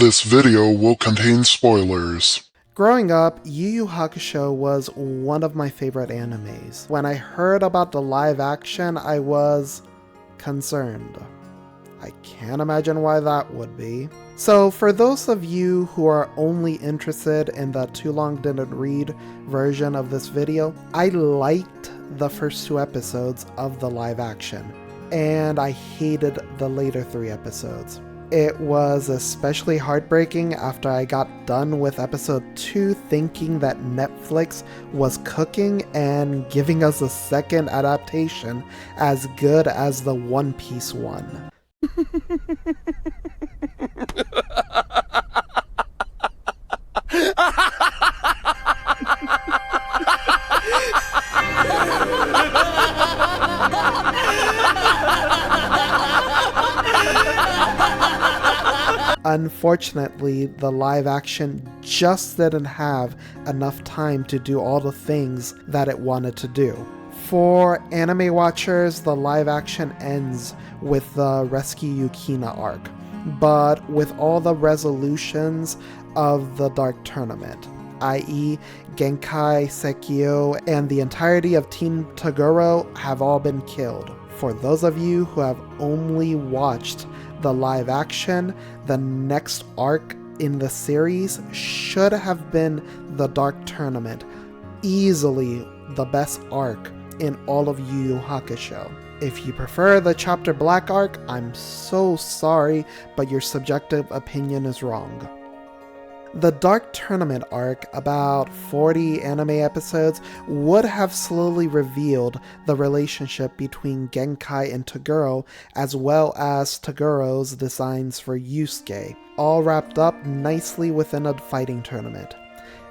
This video will contain spoilers. Growing up, Yu Yu Hakusho was one of my favorite animes. When I heard about the live action, I was concerned. I can't imagine why that would be. So for those of you who are only interested in the too long didn't read version of this video, I liked the first 2 episodes of the live action, and I hated the later 3 episodes. It was especially heartbreaking after I got done with episode 2 thinking that Netflix was cooking and giving us a second adaptation as good as the One Piece one. Unfortunately, the live action just didn't have enough time to do all the things that it wanted to do. For anime watchers, the live action ends with the Rescue Yukina arc, but with all the resolutions of the Dark Tournament, i.e. Genkai, Sekio, and the entirety of Team Toguro have all been killed. For those of you who have only watched the live action, the next arc in the series should have been the Dark Tournament, easily the best arc in all of Yu Yu Hakusho. If you prefer the Chapter Black arc, I'm so sorry, but your subjective opinion is wrong. The Dark Tournament arc, about 40 anime episodes, would have slowly revealed the relationship between Genkai and Toguro, as well as Toguro's designs for Yusuke, all wrapped up nicely within a fighting tournament.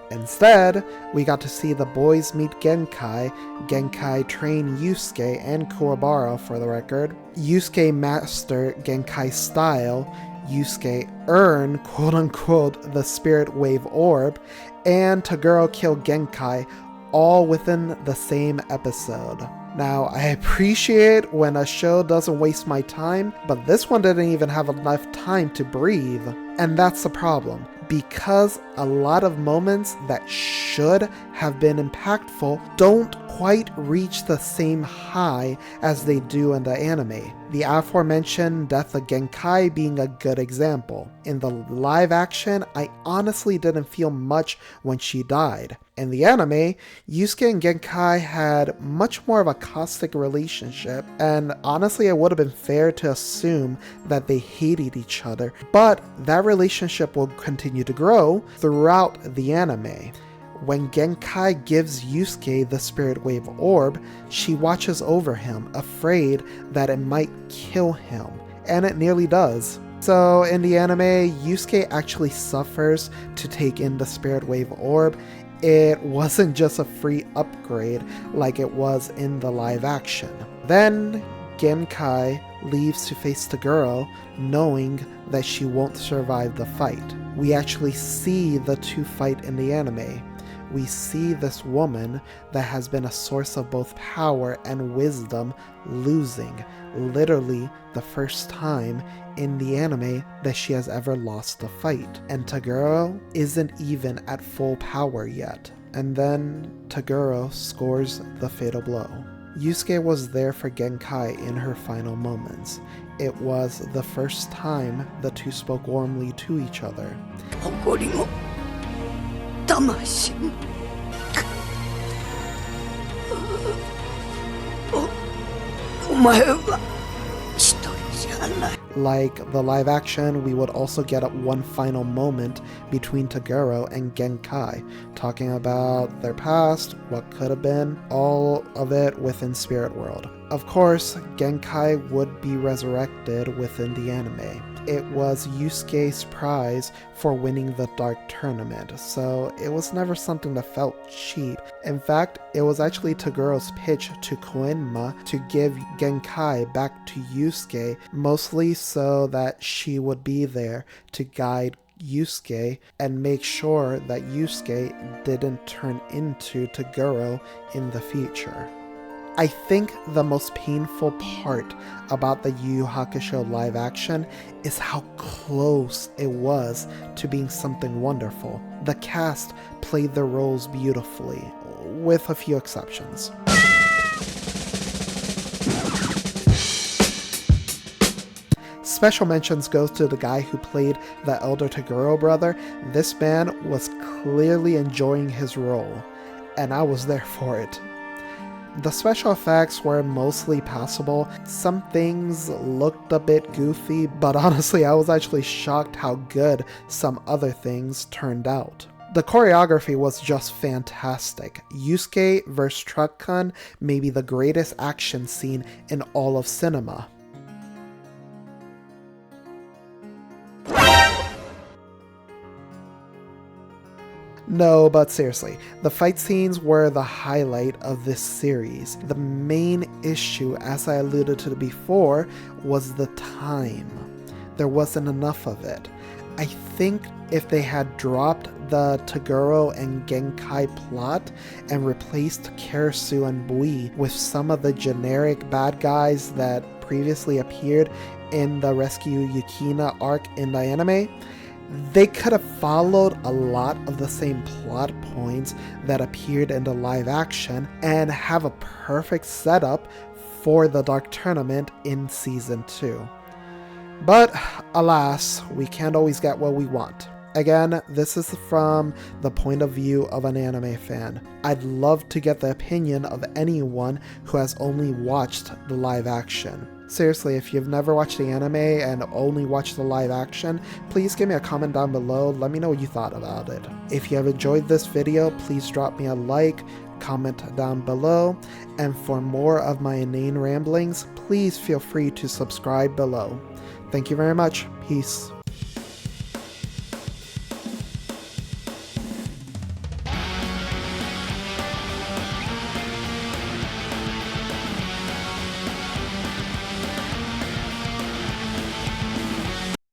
Instead, we got to see the boys meet Genkai, Genkai train Yusuke and Kuwabara for the record, Yusuke master Genkai's style, Yusuke earn quote-unquote the Spirit Wave Orb, and Toguro kill Genkai, all within the same episode. Now, I appreciate when a show doesn't waste my time, but this one didn't even have enough time to breathe. And that's the problem. Because a lot of moments that should have been impactful don't quite reach the same high as they do in the anime. The aforementioned death of Genkai being a good example. In the live action, I honestly didn't feel much when she died. In the anime, Yusuke and Genkai had much more of a caustic relationship, and honestly it would have been fair to assume that they hated each other, but that relationship will continue to grow throughout the anime. When Genkai gives Yusuke the Spirit Wave Orb, she watches over him, afraid that it might kill him, and it nearly does. So in the anime, Yusuke actually suffers to take in the Spirit Wave Orb. It wasn't just a free upgrade like it was in the live action. Then Genkai leaves to face Toguro, knowing that she won't survive the fight. We actually see the two fight in the anime. We see this woman that has been a source of both power and wisdom losing, literally the first time in the anime that she has ever lost a fight. And Toguro isn't even at full power yet. And then Toguro scores the fatal blow. Yusuke was there for Genkai in her final moments. It was the first time the two spoke warmly to each other. Like the live action, we would also get one final moment between Toguro and Genkai, talking about their past, what could have been, all of it within Spirit World. Of course, Genkai would be resurrected within the anime. It was Yusuke's prize for winning the Dark Tournament, so it was never something that felt cheap. In fact, it was actually Toguro's pitch to Koenma to give Genkai back to Yusuke, mostly so that she would be there to guide Yusuke and make sure that Yusuke didn't turn into Toguro in the future. I think the most painful part about the Yu Yu Hakusho live action is how close it was to being something wonderful. The cast played their roles beautifully, with a few exceptions. Special mentions goes to the guy who played the elder Taguro brother. This man was clearly enjoying his role, and I was there for it. The special effects were mostly passable. Some things looked a bit goofy, but honestly I was actually shocked how good some other things turned out. The choreography was just fantastic. Yusuke vs. Truck-kun may be the greatest action scene in all of cinema. No, but seriously, the fight scenes were the highlight of this series. The main issue, as I alluded to before, was the time. There wasn't enough of it. I think if they had dropped the Taguro and Genkai plot and replaced Karasu and Bui with some of the generic bad guys that previously appeared in the Rescue Yukina arc in the anime, they could have followed a lot of the same plot points that appeared in the live action and have a perfect setup for the Dark Tournament in Season 2. But alas, we can't always get what we want. Again, this is from the point of view of an anime fan. I'd love to get the opinion of anyone who has only watched the live action. Seriously, if you've never watched the anime and only watched the live action, please give me a comment down below. Let me know what you thought about it. If you have enjoyed this video, please drop me a like, comment down below, and for more of my inane ramblings, please feel free to subscribe below. Thank you very much. Peace.